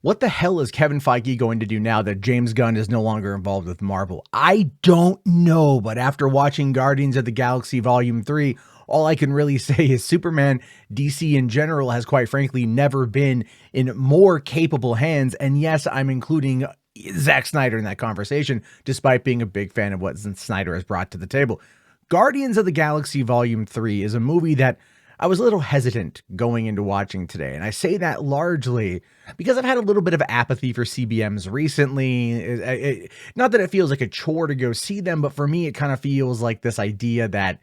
What the hell is Kevin Feige going to do now that James Gunn is no longer involved with Marvel? I don't know, but after watching Guardians of the Galaxy Volume 3, all I can really say is Superman, DC in general, has quite frankly never been in more capable hands. And yes, I'm including Zack Snyder in that conversation, despite being a big fan of what Snyder has brought to the table. Guardians of the Galaxy Volume 3 is a movie that I was a little hesitant going into watching today. And I say that largely because I've had a little bit of apathy for CBMs recently. Not that it feels like a chore to go see them, but for me, it kind of feels like this idea that,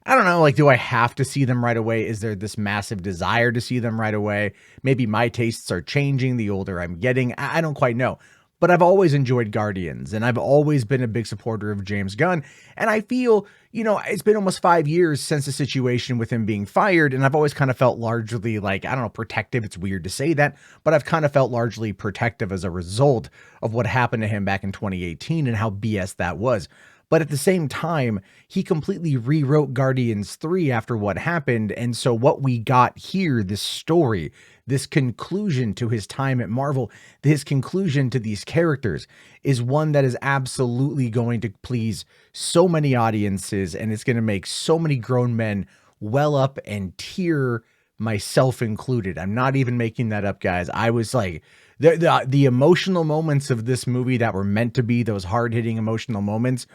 I don't know, like, do I have to see them right away? Is there this massive desire to see them right away? Maybe my tastes are changing the older I'm getting. I don't quite know. But I've always enjoyed Guardians, and I've always been a big supporter of James Gunn. And I feel, it's been almost 5 years since the situation with him being fired, and I've always kind of felt largely like, I don't know, protective. It's weird to say that, but I've kind of felt largely protective as a result of what happened to him back in 2018 and how BS that was. But at the same time, he completely rewrote Guardians 3 after what happened. And so what we got here, this story, this conclusion to his time at Marvel, his conclusion to these characters, is one that is absolutely going to please so many audiences. And it's going to make so many grown men well up and tear, myself included. I'm not even making that up, guys. I was like, the emotional moments of this movie that were meant to be those hard-hitting emotional moments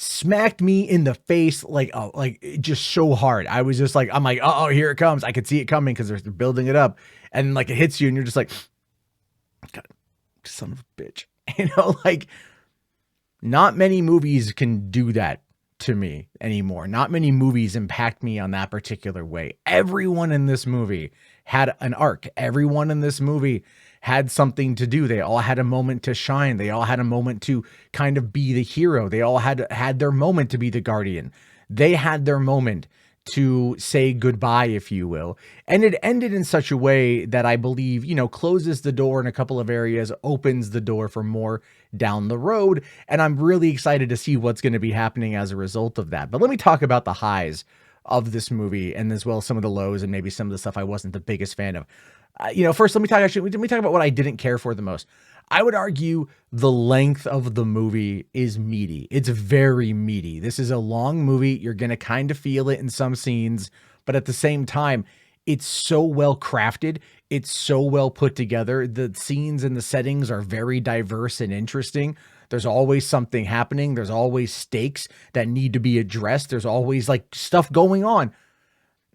smacked me in the face like just so hard. I was just like, I'm like, oh, here it comes. I could see it coming because they're building it up, and like it hits you, and you're just like, God, son of a bitch. Like, not many movies can do that to me anymore. Not many movies impact me on that particular way. Everyone in this movie had an arc. Everyone in this movie had something to do. They all had a moment to shine. They all had a moment to kind of be the hero. They all had their moment to be the guardian. They had their moment to say goodbye, if you will. And it ended in such a way that I believe, closes the door in a couple of areas, opens the door for more down the road. And I'm really excited to see what's going to be happening as a result of that. But let me talk about the highs of this movie, and as well as some of the lows and maybe some of the stuff I wasn't the biggest fan of. First, let me talk about what I didn't care for the most. I would argue the length of the movie is meaty. It's very meaty. This is a long movie. You're going to kind of feel it in some scenes, but at the same time, it's so well crafted. It's so well put together. The scenes and the settings are very diverse and interesting. There's always something happening. There's always stakes that need to be addressed. There's always like stuff going on.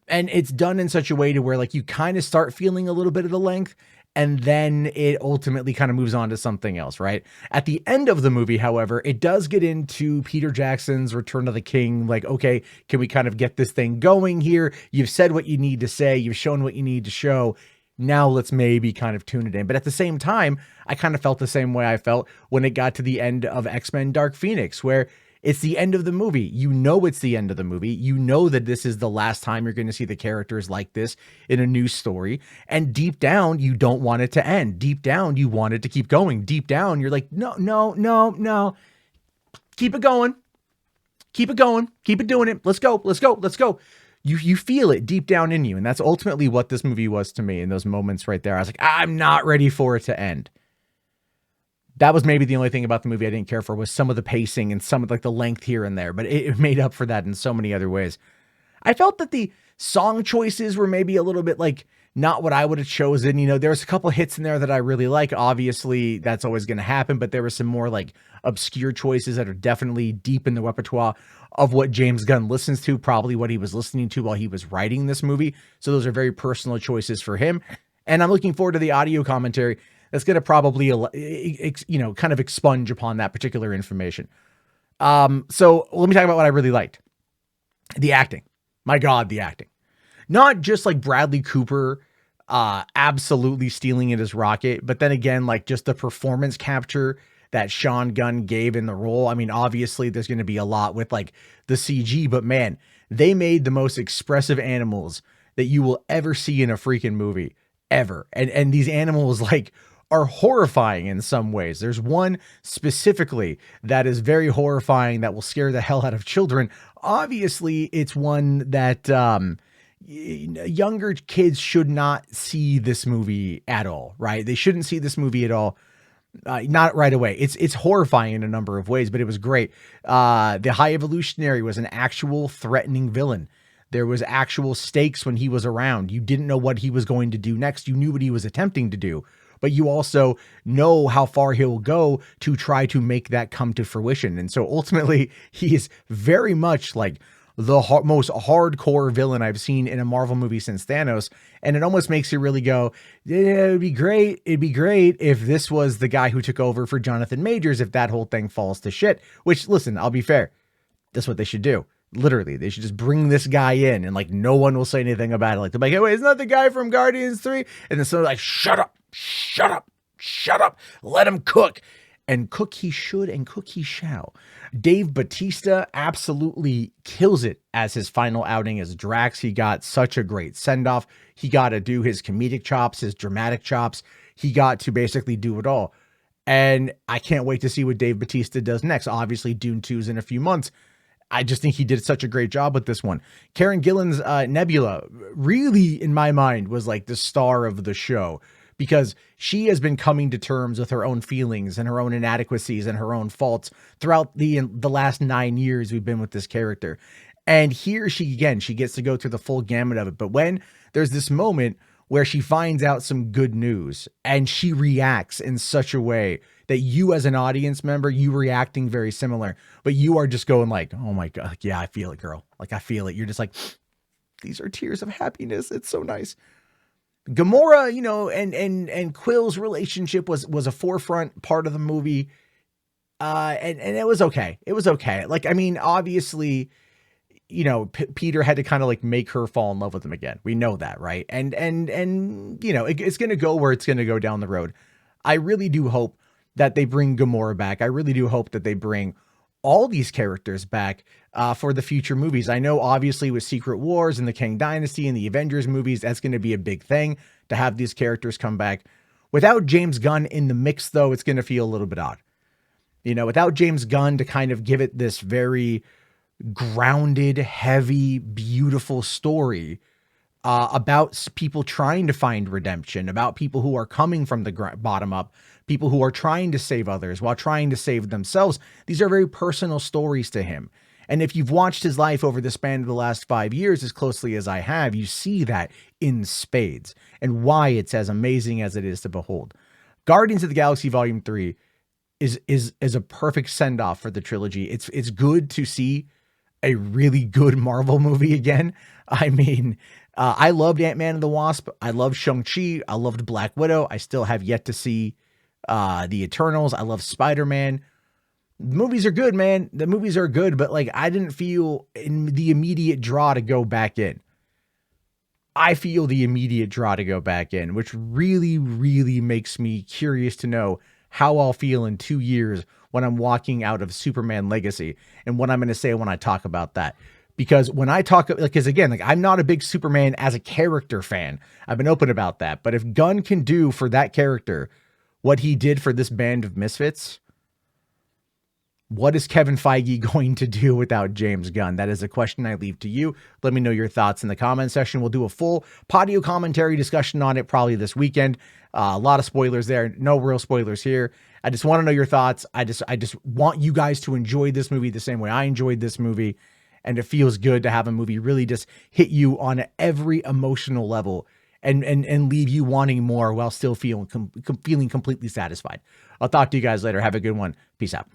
And it's done in such a way to where like you kind of start feeling a little bit of the length, and then it ultimately kind of moves on to something else, right? At the end of the movie, however, it does get into Peter Jackson's Return of the King. Like, okay, can we kind of get this thing going here? You've said what you need to say. You've shown what you need to show. Now let's maybe kind of tune it in. But at the same time, I kind of felt the same way I felt when it got to the end of X-Men Dark Phoenix, where it's the end of the movie. It's the end of the movie. You know that this is the last time you're going to see the characters like this in a new story. And deep down, you don't want it to end. Deep down, you want it to keep going. Deep down, you're like, no. Keep it going. Keep it going. Keep it doing it. Let's go. You feel it deep down in you. And that's ultimately what this movie was to me in those moments right there. I was like, I'm not ready for it to end. That was maybe the only thing about the movie I didn't care for, was some of the pacing and some of like the length here and there, but it made up for that in so many other ways. I felt that the song choices were maybe a little bit like not what I would have chosen. There's a couple hits in there that I really like. Obviously that's always going to happen, but there were some more like obscure choices that are definitely deep in the repertoire of what James Gunn listens to, probably what he was listening to while he was writing this movie. So those are very personal choices for him. And I'm looking forward to the audio commentary that's going to probably, kind of expunge upon that particular information. So let me talk about what I really liked. The acting. My God, the acting. Not just like Bradley Cooper absolutely stealing it as Rocket, but then again, like just the performance capture that Sean Gunn gave in the role. I mean, obviously there's going to be a lot with like the CG, but man, they made the most expressive animals that you will ever see in a freaking movie ever. And these animals like are horrifying in some ways. There's one specifically that is very horrifying that will scare the hell out of children. Obviously, it's one that, younger kids should not see this movie at all, right? They shouldn't see this movie at all. Not right away. It's horrifying in a number of ways, but it was great. The High Evolutionary was an actual threatening villain. There was actual stakes when he was around. You didn't know what he was going to do next. You knew what he was attempting to do, but you also know how far he'll go to try to make that come to fruition. And so ultimately, he is very much like the most hardcore villain I've seen in a Marvel movie since Thanos. And it almost makes you really go, yeah, it'd be great if this was the guy who took over for Jonathan Majors, if that whole thing falls to shit. Which, listen, I'll be fair. That's what they should do. Literally, they should just bring this guy in and like no one will say anything about it. Like they're like, hey, wait, isn't that the guy from Guardians 3? And then someone's like, shut up, let him cook. And cook he should and cook he shall. Dave Bautista absolutely kills it as his final outing as Drax. He got such a great send-off. He got to do his comedic chops, his dramatic chops. He got to basically do it all. And I can't wait to see what Dave Bautista does next. Obviously, Dune 2's in a few months. I just think he did such a great job with this one. Karen Gillan's Nebula really, in my mind, was like the star of the show, because she has been coming to terms with her own feelings and her own inadequacies and her own faults throughout the last 9 years we've been with this character. And here she gets to go through the full gamut of it. But when there's this moment where she finds out some good news and she reacts in such a way that you as an audience member, you reacting very similar, but you are just going like, oh my God, yeah, I feel it, girl. Like I feel it. You're just like, these are tears of happiness. It's so nice. Gamora, and Quill's relationship was a forefront part of the movie. And it was okay. It was okay. Like, I mean, obviously, Peter had to kind of like make her fall in love with him again. We know that, right? And it's going to go where it's going to go down the road. I really do hope that they bring Gamora back. I really do hope that they bring all these characters back for the future movies. I know obviously with Secret Wars and the Kang Dynasty and the Avengers movies, that's going to be a big thing to have these characters come back. Without James Gunn in the mix, though, it's going to feel a little bit odd. Without James Gunn to kind of give it this very grounded, heavy, beautiful story about people trying to find redemption, about people who are coming from the bottom up, people who are trying to save others while trying to save themselves. These are very personal stories to him. And if you've watched his life over the span of the last 5 years as closely as I have, you see that in spades and why it's as amazing as it is to behold. Guardians of the Galaxy Volume 3 is a perfect send-off for the trilogy. It's good to see a really good Marvel movie again. I mean, I loved Ant-Man and the Wasp. I loved Shang-Chi. I loved Black Widow. I still have yet to see the Eternals. I love Spider-Man. The movies are good, man. The movies are good, but like I didn't feel in the immediate draw to go back in. I feel the immediate draw to go back in, which really, really makes me curious to know how I'll feel in 2 years when I'm walking out of Superman Legacy and what I'm going to say when I talk about that. Because when I talk, because again, like I'm not a big Superman as a character fan. I've been open about that. But if Gunn can do for that character what he did for this band of misfits, what is Kevin Feige going to do without James Gunn? That is a question I leave to you. Let me know your thoughts in the comment section. We'll do a full Podio commentary discussion on it probably this weekend. A lot of spoilers there. No real spoilers here. I just want to know your thoughts. I just want you guys to enjoy this movie the same way I enjoyed this movie. And it feels good to have a movie really just hit you on every emotional level and leave you wanting more while still feeling completely satisfied. I'll talk to you guys later. Have a good one. Peace out.